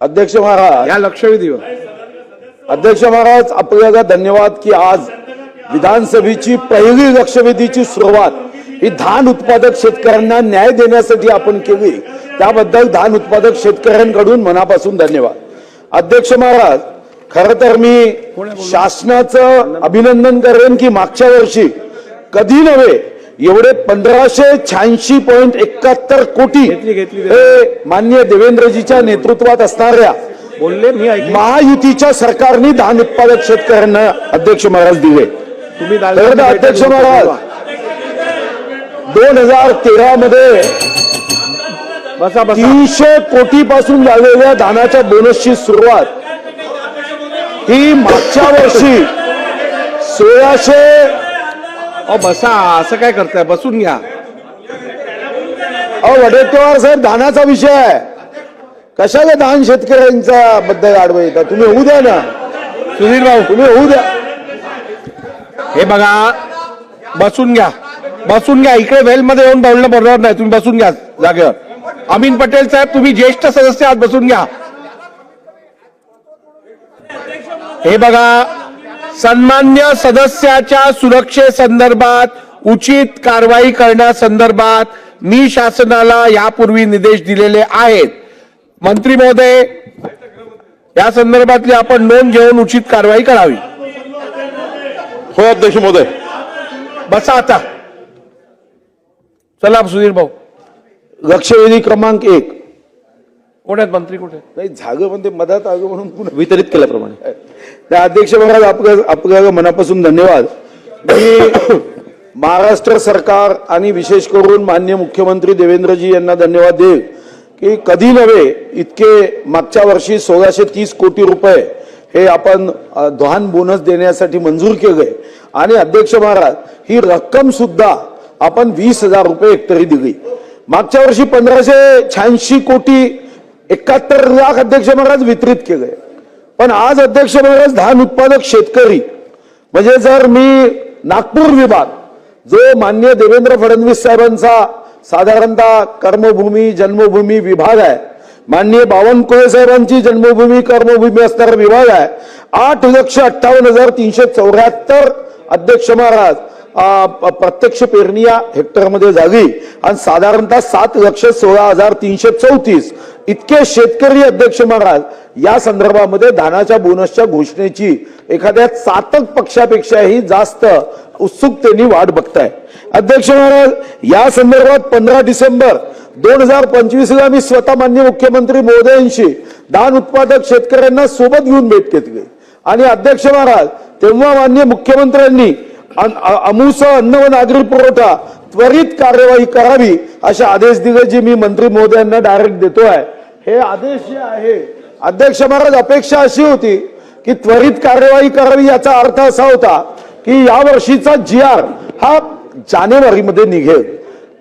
अध्यक्ष महाराज या लक्षवेधीवर अध्यक्ष महाराज आपल्याला धन्यवाद की आज विधानसभेची पहिली लक्षवेधीची सुरुवात ही धान उत्पादक शेतकऱ्यांना न्याय देण्यासाठी आपण केली, त्याबद्दल धान उत्पादक शेतकऱ्यांकडून मनापासून धन्यवाद। अध्यक्ष महाराज खरं तर मी शासनाचं अभिनंदन करेन की मागच्या वर्षी कधी नव्हे एवढे 1586.71 कोटी हे माननीय देवेंद्रजीच्या नेतृत्वात असणाऱ्या बोलले मी महायुतीच्या सरकारने धान उत्पादक शेतकऱ्यांना अध्यक्ष महाराज दिले। तुम्ही अध्यक्ष महाराज 2013 मध्ये 300 कोटी पासून झालेल्या धानाच्या बोनसची सुरुवात ही मागच्या वर्षी 1600 बसा असं काय करताय, बसून घ्या। वडेट्टीवार साहेब धानाचा विषय आहे, कशाला धान शेतकऱ्यांचा बद्दल आडवं येतात? तुम्ही होऊ द्या ना सुधीर भाऊ, तुम्ही होऊ द्या। हे बघा बसून घ्या, बसून घ्या। इकडे वेल मध्ये येऊन बोलणं बरोबर नाही, तुम्ही बसून घ्या जागेवर। अमीन पटेल साहेब तुम्ही ज्येष्ठ सदस्य आहात, बसून घ्या। हे बघा सन्मान्य सदस्याच्या सुरक्षेसंदर्भात उचित कारवाई करण्यासंदर्भात मी शासनाला यापूर्वी निर्देश दिलेले आहेत। मंत्री महोदय या संदर्भातली आपण नोंद घेऊन उचित कारवाई करावी। हो अध्यक्ष महोदय। बसा आता, चला सुधीर भाऊ। लक्षवेधी क्रमांक 1 कोण आहेत मंत्री, कुठे नाही झागं पण ते मदत आगं म्हणून पुन्हा वितरित केल्याप्रमाणे त्या अध्यक्ष महाराज आपल्याला मनापासून धन्यवाद। मी महाराष्ट्र सरकार आणि विशेष करून माननीय मुख्यमंत्री देवेंद्रजी यांना धन्यवाद देईल की कधी नव्हे इतके मागच्या वर्षी 1630 कोटी रुपये हे आपण धान बोनस देण्यासाठी मंजूर केले आणि अध्यक्ष महाराज ही रक्कम सुद्धा आपण 20,000 रुपये हेक्टरी दिली। मागच्या वर्षी 1586 कोटी 71 लाख अध्यक्ष महाराज वितरित केले, पण आज अध्यक्ष महाराज धान उत्पादक शेतकरी म्हणजे जर मी नागपूर विभाग जो माननीय देवेंद्र फडणवीस साहेबांचा साधारणतः कर्मभूमी जन्मभूमी विभाग आहे, माननीय बावनकुळे साहेबांची जन्मभूमी कर्मभूमी असणारा विभाग आहे, 8,58,374 अध्यक्ष महाराज प्रत्यक्ष पेरणी या हेक्टर मध्ये झाली आणि साधारणतः 7,16,334 इतके शेतकरी अध्यक्ष महाराज या संदर्भामध्ये धानाच्या बोनसच्या घोषणेची एखाद्या चातक पक्षापेक्षाही जास्त उत्सुकतेने वाट बघताय। अध्यक्ष महाराज या संदर्भात 15 डिसेंबर 2025 ला मी स्वतः माननीय मुख्यमंत्री महोदयांशी धान उत्पादक शेतकऱ्यांना सोबत घेऊन भेट घेतली आणि अध्यक्ष महाराज तेव्हा माननीय मुख्यमंत्र्यांनी अमुस अन्न व नागरी पुरवठा त्वरित कार्यवाही करावी असे आदेश दिले, जे मी मंत्री महोदयांना डायरेक्ट देतोय। हे आदेश जे आहे अध्यक्ष महाराज अपेक्षा अशी होती की त्वरित कार्यवाही करावी, याचा अर्थ असा होता की या वर्षीचा GR हा जानेवारीमध्ये निघेल।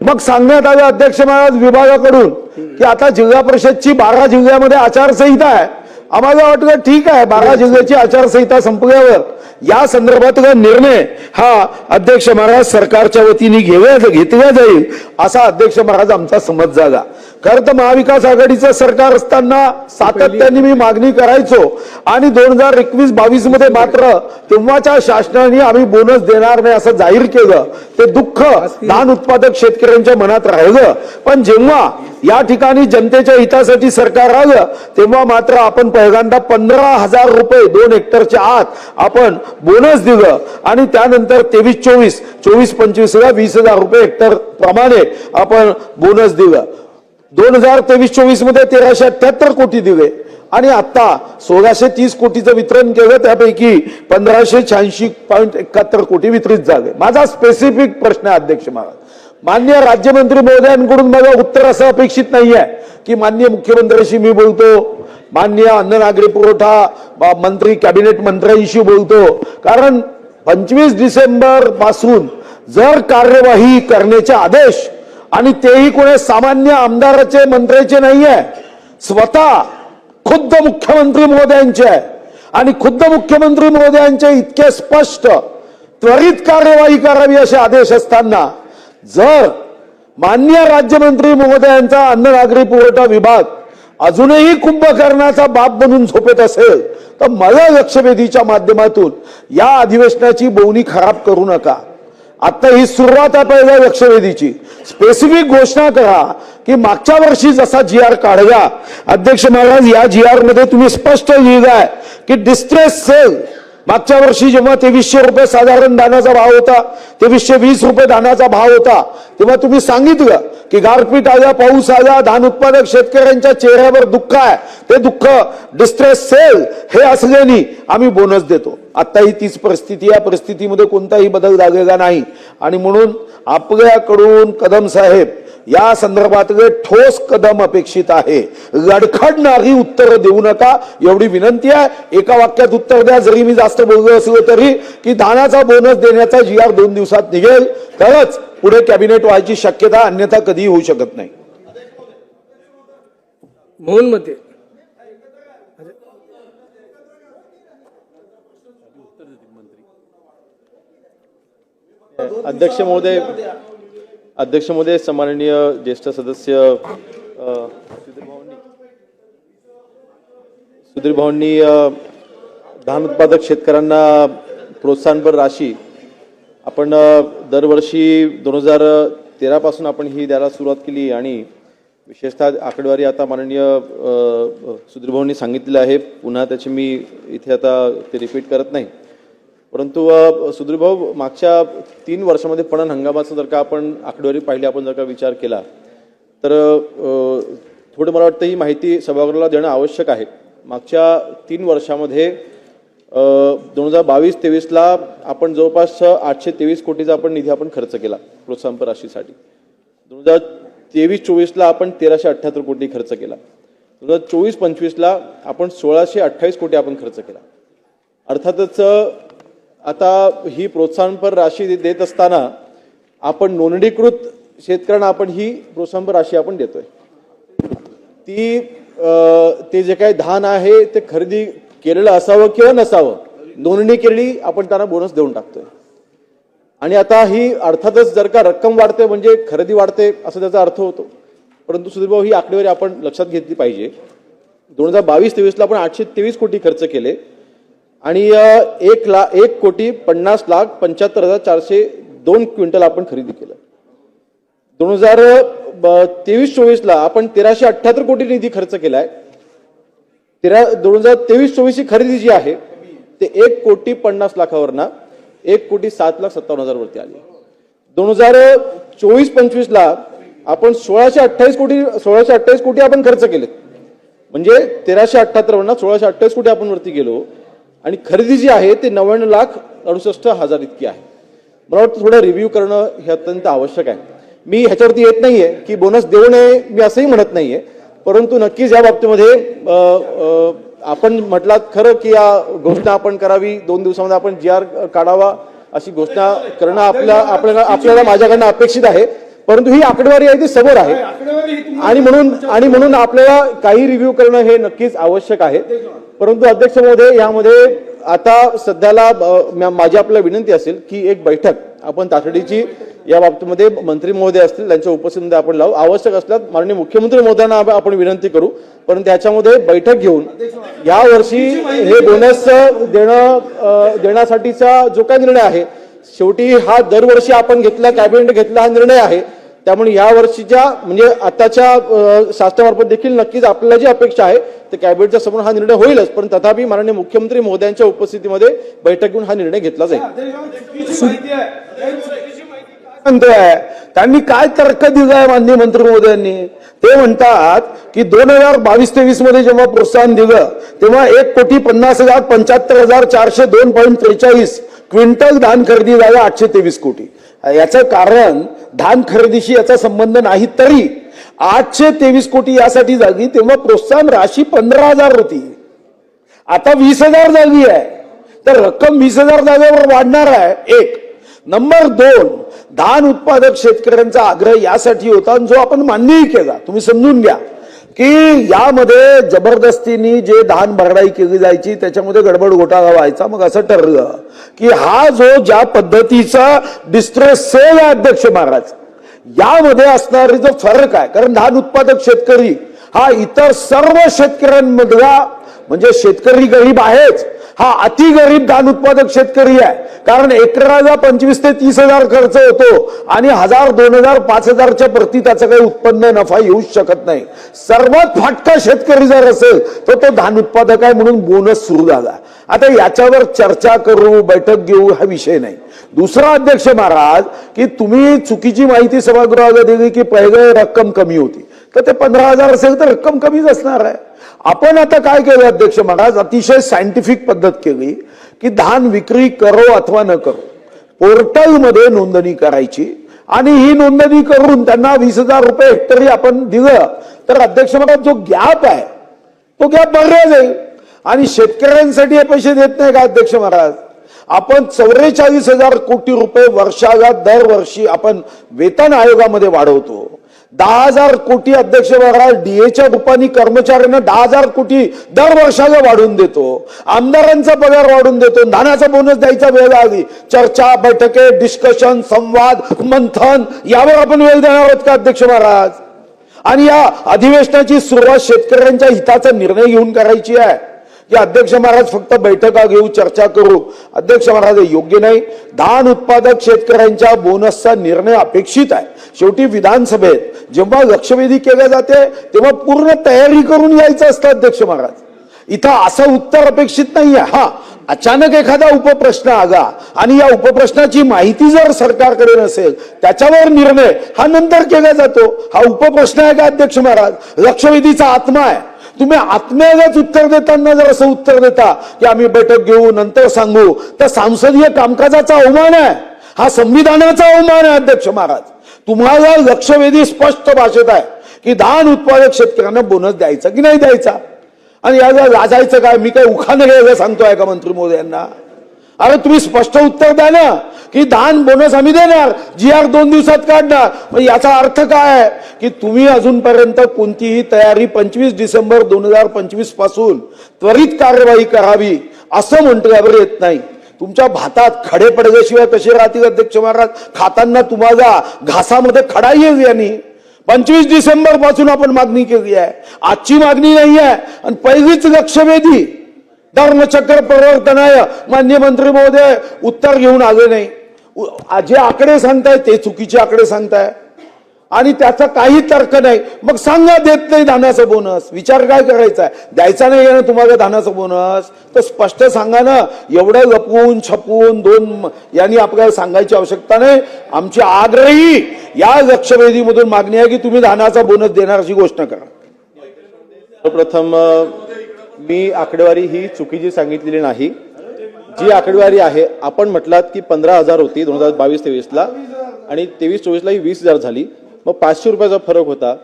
मग सांगण्यात आले अध्यक्ष महाराज विभागाकडून की आता जिल्हा परिषदची 12 जिल्ह्यामध्ये आचारसंहिता आहे। आम्हाला वाटलं ठीक आहे, 12 जिल्ह्याची आचारसंहिता संपल्यावर या संदर्भातला निर्णय हा अध्यक्ष महाराज सरकारच्या वतीने घेतला जाईल असा अध्यक्ष महाराज आमचा समज झाला। खरं तर महाविकास आघाडीचं सरकार असताना सातत्याने मी मागणी करायचो आणि 2021-22 मध्ये मात्र तेव्हाच्या शासनाने आम्ही बोनस देणार नाही असं जाहीर केलं। ते दुःख धान उत्पादक शेतकऱ्यांच्या मनात राहिलं, पण जेव्हा या ठिकाणी जनतेच्या हितासाठी सरकार आलं तेव्हा मात्र आपण पहिल्यांदा 15,000 रुपये 2 हेक्टरच्या आत आपण बोनस दिलं आणि त्यानंतर 23-24 24-25 ला 20,000 रुपये हेक्टर प्रमाणे आपण बोनस दिलं। 2023-24 मध्ये 1,378 कोटी दिले आणि आता 1,630 कोटीचं वितरण केलं, त्यापैकी 1,586.71 कोटी वितरित झाले। माझा स्पेसिफिक प्रश्न आहे अध्यक्ष महाराज, माननीय राज्यमंत्री महोदयांकडून मला उत्तर असं अपेक्षित नाहीये की माननीय मुख्यमंत्र्यांशी मी बोलतो, माननीय अन्न नागरी पुरवठा मंत्री कॅबिनेट मंत्र्यांशी बोलतो, कारण 25 डिसेंबर पासून जर कार्यवाही करण्याचे आदेश आणि तेही कोणी सामान्य आमदाराचे मंत्र्याचे नाहीये, स्वतः खुद्द मुख्यमंत्री महोदयांचे आहे आणि खुद्द मुख्यमंत्री महोदयांचे इतके स्पष्ट त्वरित कार्यवाही करावी असे आदेश असताना जर माननीय राज्यमंत्री महोदयांचा अन्न नागरी पुरवठा विभाग अजूनही कुंभकर्णाचा बाप बनून झोपेत असेल तर मला लक्षवेधीच्या माध्यमातून या अधिवेशनाची बोवणी खराब करू नका. आता ही सुरुवात आहे पहिल्या लक्षवेधीची. स्पेसिफिक घोषणा करा की मागच्या वर्षी जसा जी.आर. काढला अध्यक्ष महाराज, या जी.आर. मध्ये तुम्ही स्पष्ट लिहिलंय की डिस्ट्रेस सेल मागच्या वर्षी जेव्हा 2300 रुपये साधारण धानाचा भाव होता, 2320 रुपये धानाचा भाव होता, तेव्हा तुम्ही सांगितलं की गारपीट आला, पाऊस आला, धान उत्पादक शेतकऱ्यांच्या चेहऱ्यावर दुःख आहे, ते दुःख डिस्ट्रेस सेल हे असल्याने आम्ही बोनस देतो. आताही तीच परिस्थिती, या परिस्थितीमध्ये कोणताही बदल झालेला नाही आणि म्हणून आपल्याकडून कदम साहेब या संदर्भातले ठोस कदम अपेक्षित आहे. लडखडणारी उत्तरं देऊ नका एवढी विनंती आहे. एका वाक्यात उत्तर द्या. जरी मी जास्त बोललो असलो तरी की धानाचा बोनस देण्याचा जी.आर. 2 दिवसात निघेल तरच पुढे कॅबिनेट व्हायची शक्यता, अन्यथा कधीही होऊ शकत नाही. मोहन मध्ये अध्यक्ष महोदय, सन्माननीय ज्येष्ठ सदस्य सुधीर भाऊंनी धान उत्पादक शेतकऱ्यांना प्रोत्साहनपर राशी आपण दरवर्षी 2013 पासून आपण ही द्यायला सुरुवात केली आणि विशेषतः आकडेवारी आता माननीय सुधीर भाऊंनी सांगितलेलं आहे. पुन्हा त्याची मी इथे आता ते रिपीट करत नाही. परंतु सुधीर भाऊ, मागच्या 3 वर्षामध्ये पणन हंगामाचा जर का आपण आकडेवारी पाहिली, आपण जर का विचार केला तर थोडं मला वाटतं ही माहिती सभागृहाला देणं आवश्यक आहे. मागच्या 3 वर्षामध्ये 2022-23ला आपण जवळपास 823 कोटीचा आपण निधी आपण खर्च केला प्रोत्साहनपर राशीसाठी. 2023-24ला आपण 1378 कोटी खर्च केला. 2024-25ला आपण 1628 कोटी आपण खर्च केला. अर्थातच आता ही प्रोत्साहनपर राशी देत असताना आपण नोंदणीकृत शेतकऱ्यांना आपण ही प्रोत्साहनपर राशी आपण देतोय. ते जे काही धान आहे ते खरेदी केलेलं असावं किंवा नसावं, नोंदणी केली आपण त्यांना बोनस देऊन टाकतोय. आणि आता ही अर्थातच जर का रक्कम वाढते म्हणजे खरेदी वाढते असं त्याचा अर्थ होतो. परंतु सुधीर भाऊ, ही आकडेवारी आपण लक्षात घेतली पाहिजे. 2022-23ला आपण 823 कोटी खर्च केले आणि 1,50,50,75,402 क्विंटल आपण खरेदी केलं. 2023-24ला आपण 1378 कोटी निधी खर्च केलाय. 2023-24 ची खरेदी जी आहे ते 1,50,00,000 1,07,57,000 वरती आली. 2024-25ला आपण 1628 कोटी आपण खर्च केले. म्हणजे 1378 वरना 1628 कोटी आपण वरती गेलो आणि खरेदी जी आहे ते 99,68,000 इतकी आहे. मला वाटतं थोडं रिव्ह्यू करणं हे अत्यंत आवश्यक आहे. मी ह्याच्यावरती येत नाहीये की बोनस देऊ नये, मी असंही म्हणत नाहीये. परंतु नक्कीच या बाबतीमध्ये आपण म्हटलात खरं की या घोषणा आपण करावी, 2 दिवसामध्ये आपण जी.आर. काढावा अशी घोषणा करणं आपल्याला माझ्याकडनं अपेक्षित आहे. परंतु ही आकडेवारी आहे ती समोर आहे आणि म्हणून आपल्याला काही रिव्ह्यू करणं हे नक्कीच आवश्यक आहे. परंतु अध्यक्ष महोदय, यामध्ये आता सध्याला माझी आपल्याला विनंती असेल की एक बैठक आपण तातडीची या बाबतीमध्ये मंत्री महोदय असतील त्यांच्या उपस्थितीमध्ये आपण लावू. आवश्यक असल्यास माननीय मुख्यमंत्री महोदयांना आपण विनंती करू. परंतु त्याच्यामध्ये बैठक घेऊन या वर्षी हे बोनस देण्यासाठीचा जो काही निर्णय आहे, शेवटी हा दरवर्षी आपण घेतला, कॅबिनेट घेतला हा निर्णय आहे. त्यामुळे या वर्षीच्या म्हणजे आताच्या शासनामार्फत देखील नक्कीच आपल्याला जी अपेक्षा आहे ते कॅबिनेटच्या समोर हा निर्णय होईलच. पण तथापि माननीय मुख्यमंत्री महोदयांच्या उपस्थितीमध्ये बैठक घेऊन हा निर्णय घेतला जाईल. त्यांनी काय तर्क दिलाय माननीय मंत्री महोदयांनी? ते म्हणतात की 2022-23 मध्ये जेव्हा प्रोत्साहन दिलं तेव्हा 1,50,75,402.43 क्विंटल धान खरेदी झालं, 823 कोटी. याचं कारण धान खरेदीशी याचा संबंध नाही, तरी 823 कोटी यासाठी झाली तेव्हा प्रोत्साहन राशी 15,000 होती, आता 20,000 झाली आहे. तर रक्कम 20,000 झाल्यावर वाढणार आहे. एक नंबर 2, धान उत्पादक शेतकऱ्यांचा आग्रह यासाठी होता जो आपण मान्यही केला. तुम्ही समजून घ्या की यामध्ये जबरदस्तीने जे धान भरडाई केली जायची त्याच्यामध्ये गडबड घोटाळा व्हायचा. मग असं ठरलं की हा जो ज्या पद्धतीचा डिस्ट्रेस सेल आहे अध्यक्ष महाराज, यामध्ये असणारे जो फरक आहे, कारण धान उत्पादक शेतकरी हा इतर सर्व शेतकऱ्यांमधला, म्हणजे शेतकरी गरीब आहेच, हा अति गरीब धान उत्पादक शेतकरी आहे. कारण एकराला 25 ते 30 हजार खर्च होतो आणि 1000, 2000, 5000च्या प्रति त्याचं काही उत्पन्न नफा येऊच शकत नाही. सर्वात फाटका शेतकरी जर असेल तर तो धान उत्पादक आहे, म्हणून बोनस सुरू झाला. आता याच्यावर चर्चा करू, बैठक घेऊ, हा विषय नाही. दुसरा अध्यक्ष महाराज, की तुम्ही चुकीची माहिती सभागृहाला दिली की पहिले रक्कम कमी होती, तर ते 15,000 असेल तर रक्कम कमीच असणार आहे. आपण आता काय केलं अध्यक्ष महाराज, अतिशय सायंटिफिक पद्धत केली की धान विक्री करो अथवा न करो, पोर्टलमध्ये नोंदणी करायची आणि ही नोंदणी करून त्यांना 20,000 रुपये हेक्टरी आपण दिलं तर अध्यक्ष महाराज जो गॅप आहे तो गॅप भरला जाईल. आणि शेतकऱ्यांसाठी हे पैसे देत नाही का अध्यक्ष महाराज? आपण 44,000 कोटी रुपये वर्षाला दरवर्षी आपण वेतन आयोगामध्ये वाढवतो. 10,000 कोटी अध्यक्ष महाराज डीएच्या रूपाने कर्मचाऱ्यांना 10,000 कोटी दर वर्षाला वाढवून देतो. आमदारांचा पगार वाढवून देतो. धानाचा बोनस द्यायचा वेळ आली. चर्चा, बैठके, डिस्कशन, संवाद, मंथन यावर आपण वेळ देणार आहोत का अध्यक्ष महाराज? आणि या अधिवेशनाची सुरुवात शेतकऱ्यांच्या हिताचा निर्णय घेऊन करायची आहे की अध्यक्ष महाराज फक्त बैठका घेऊ, चर्चा करू? अध्यक्ष महाराज हे योग्य नाही. धान उत्पादक शेतकऱ्यांच्या बोनसचा निर्णय अपेक्षित आहे. शेवटी विधानसभेत जेव्हा लक्षवेधी केले जाते तेव्हा पूर्ण तयारी करून यायचं असतं अध्यक्ष महाराज. इथं असं उत्तर अपेक्षित नाहीये. हा, अचानक एखादा उपप्रश्न आला आणि या उपप्रश्नाची माहिती जर सरकारकडे नसेल त्याच्यावर निर्णय हा नंतर केला जातो. हा उपप्रश्न आहे का अध्यक्ष महाराज? लक्षवेधीचा आत्मा आहे. तुम्ही आत्म्यालाच उत्तर देताना जर असं उत्तर देता की आम्ही बैठक घेऊ, नंतर सांगू, तर संसदीय कामकाजाचा अवमान आहे. हा संविधानाचा अवमान आहे अध्यक्ष महाराज. तुम्हाला लक्षवेधी स्पष्ट भाषेत आहे की धान उत्पादक शेतकऱ्यांना बोनस द्यायचा की नाही द्यायचा. आणि याला लाजायचं काय? मी काय उखाणं घ्यायला सांगतोय का मंत्री महोदयांना? अरे तुम्ही स्पष्ट उत्तर द्या ना की धान बोनस आम्ही देणार, GR 2 दिवसात काढणार. मग याचा अर्थ काय आहे की तुम्ही अजूनपर्यंत कोणतीही तयारी 25 डिसेंबर 2025 पासून त्वरित कार्यवाही करावी असं म्हटल्यावर येत नाही. तुमच्या भातात खडे पडल्याशिवाय कसे राहतील अध्यक्ष महाराज? खाताना तुम्हाला घासामध्ये खडा येईल यांनी. 25 डिसेंबर पासून आपण मागणी केली आहे. आजची मागणी नाही आहे. आणि पहिलीच लक्षवेधी धर्मचक्र प्रवर्तनाय माननीय मंत्री महोदय उत्तर घेऊन आले नाही. जे आकडे सांगताय ते चुकीचे आकडे सांगताय आणि त्याचा काही तर्क नाही. मग सांगा देत नाही धानाचा बोनस. विचार काय करायचा आहे? द्यायचा नाही ना तुम्हाला धानाचा बोनस, तर स्पष्ट सांगा ना. एवढं लपवून छपवून यांनी आपल्याला सांगायची आवश्यकता नाही. आमची आग्रही या लक्षवेधीमधून मागणी आहे की तुम्ही धानाचा बोनस देण्याची घोषणा करा. सर्वप्रथम मी आकडेवारी ही चुकीची सांगितलेली नाही. जी आकडेवारी आहे, आपण म्हटलात की 15,000 होती 2022-23ला आणि 23-24ला ही 20,000 झाली. मग 500 रुपयाचा फरक होता.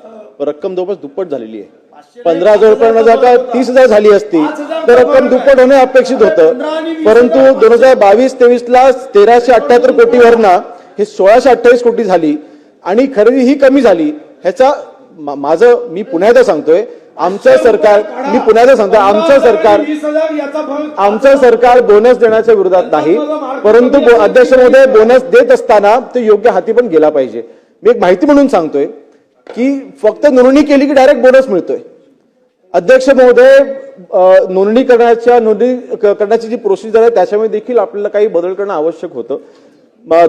रक्कम जवळपास दुप्पट झालेली आहे. 15,000 रुपयांना जर का 30,000 झाली असती तर रक्कम दुप्पट होणे अपेक्षित होतं. परंतु 2022-23ला 1,378 कोटीवरना हे 1,628 कोटी झाली आणि खरेदी ही कमी झाली. ह्याचा मी पुन्हा एकदा सांगतोय, आमचं सरकार आमचं सरकार बोनस देण्याच्या विरोधात नाही. परंतु अध्यक्ष महोदय बोनस देत असताना ते योग्य हाती पण गेला पाहिजे. मी एक माहिती म्हणून सांगतोय की फक्त नोंदणी केली की डायरेक्ट बोनस मिळतोय. अध्यक्ष महोदय, नोंदणी करण्याची जी प्रोसिजर आहे त्याच्यामध्ये देखील आपल्याला काही बदल करणं आवश्यक होतं.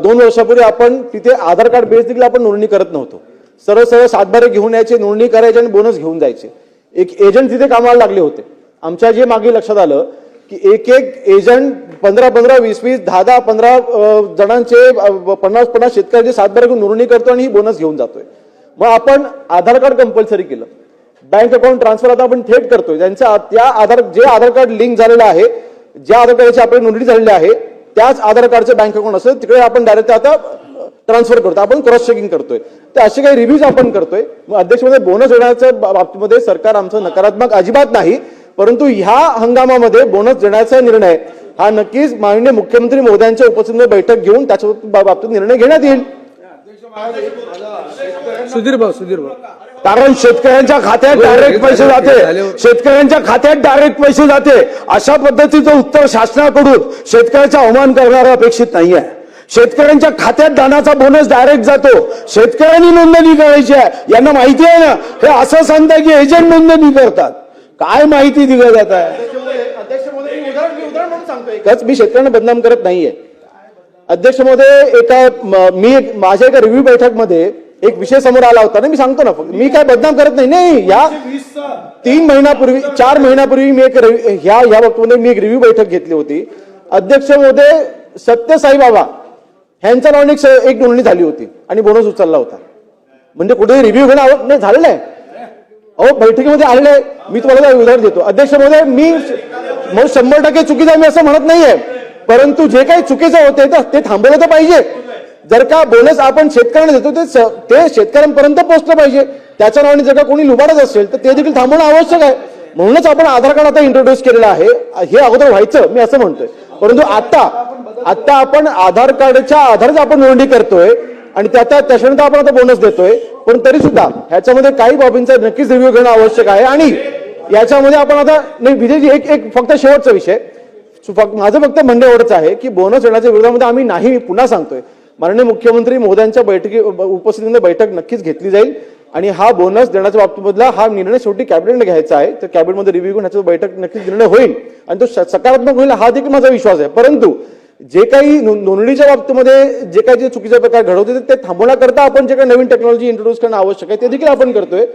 2 वर्षापूर्वी आपण तिथे आधार कार्ड बेस देखील आपण नोंदणी करत नव्हतो. सरळ सातबारे घेऊन यायचे, नोंदणी करायचे आणि बोनस घेऊन जायचे. एक एजंट तिथे कामाला लागले होते. आमच्या जे मागे लक्षात आलं की एक एजंट 15-15, 20-20, 10-10, 15 जणांचे 50-50 शेतकऱ्यांचे सातबारे घेऊन नोंदणी करतो आणि ही बोनस घेऊन जातोय. मग आपण आधार कार्ड कंपल्सरी केलं. बँक अकाउंट ट्रान्सफर आता आपण थेट करतोय. ज्यांच्या जे आधार कार्ड लिंक झालेलं आहे, ज्या आधार कार्डची आपली नोंदणी झालेली आहे त्याच आधार कार्डचे बँक अकाउंट असेल तिकडे आपण डायरेक्ट आता ट्रान्सफर करतो. आपण क्रॉस चेकिंग करतोय. तर असे काही रिव्ह्यूज आपण करतोय. मग अध्यक्ष मध्ये बोनस देण्याच्या बाबतीमध्ये सरकार आमचं नकारात्मक अजिबात नाही. परंतु ह्या हंगामामध्ये बोनस देण्याचा निर्णय हा नक्कीच माननीय मुख्यमंत्री महोदयांच्या उपस्थितीमध्ये बैठक घेऊन त्याच्या बाबतीत निर्णय घेण्यात येईल. सुधीर भाऊ कारण शेतकऱ्यांच्या खात्यात डायरेक्ट पैसे जाते. शेतकऱ्यांच्या खात्यात डायरेक्ट पैसे जाते. अशा पद्धतीचं उत्तर शासनाकडून शेतकऱ्याचा अवमान करणारं अपेक्षित नाहीये. शेतकऱ्यांच्या खात्यात धानाचा बोनस डायरेक्ट जातो. शेतकऱ्यांनी नोंदणी करायची आहे. यांना माहिती आहे ना, हे असं सांगताय की एजंट नोंदणी करतात. काय माहिती दिली जात आहे? अध्यक्ष महोदय, मी उदाहरण म्हणून सांगतोय एकच, मी शेतकऱ्यांना बदनाम करत नाहीये. अध्यक्ष महोदय, माझ्या एका रिव्ह्यू बैठकमध्ये एक विषय समोर आला होता ना, मी सांगतो ना, मी काय बदनाम करत नाही. या 4 महिन्यापूर्वी मी ह्या बाबतीमध्ये मी एक रिव्ह्यू बैठक घेतली होती. अध्यक्ष महोदय, सत्यसाई बाबा ह्यांच्या नावाने एक नोंदणी झाली होती आणि बोनस उचलला होता. म्हणजे कुठे रिव्ह्यू घेणं नाही झालेलं आहे. अहो, बैठकीमध्ये आलेलं आहे. मी तुम्हाला उदाहरण देतो. अध्यक्ष महोदय, मी 100% चुकीचं मी असं म्हणत नाहीये, परंतु जे काही चुकीचं होते ते थांबवलं तर पाहिजे. जर का बोनस आपण शेतकऱ्यांना देतो ते शेतकऱ्यांपर्यंत पोहोचलं पाहिजे. त्याच्या नावाने जर का कोणी लुबाडत असेल तर ते देखील थांबवणं आवश्यक आहे. म्हणूनच आपण आधार कार्ड आता इंट्रोड्यूस केलेलं आहे. हे अगोदर व्हायचं, मी असं म्हणतोय. परंतु आता आपण आधार कार्डच्या आधारेच आपण नोंदणी करतोय आणि त्याच्यानंतर आपण आता बोनस देतोय. पण तरी सुद्धा ह्याच्यामध्ये काही बाबींचा नक्कीच रिव्ह्यू घेणं आवश्यक आहे. आणि याच्यामध्ये आपण आता नाही, विजयजी, एक फक्त शेवटचा विषय, माझं फक्त म्हणणं एवढंच आहे की बोनस देण्याच्या विरोधामध्ये आम्ही नाही. मी पुन्हा सांगतोय, माननीय मुख्यमंत्री महोदयांच्या उपस्थितीमध्ये बैठक नक्कीच घेतली जाईल आणि हा बोनस देण्याच्या बाबतीमधला हा निर्णय शेवटी कॅबिनेटने घ्यायचा आहे. तर कॅबिनेटमध्ये रिव्ह्यू घेऊन ह्याची बैठक नक्कीच निर्णय होईल आणि तो सकारात्मक होईल, हा देखील माझा विश्वास आहे. परंतु जे काही नोंदणीच्या बाबतीमध्ये जे काही चुकीचे प्रकार घडवते ते थांबवण्याकरता आपण जे काही नवीन टेक्नॉलॉजी इंट्रोड्यूस करणं आवश्यक आहे ते देखील आपण करतोय.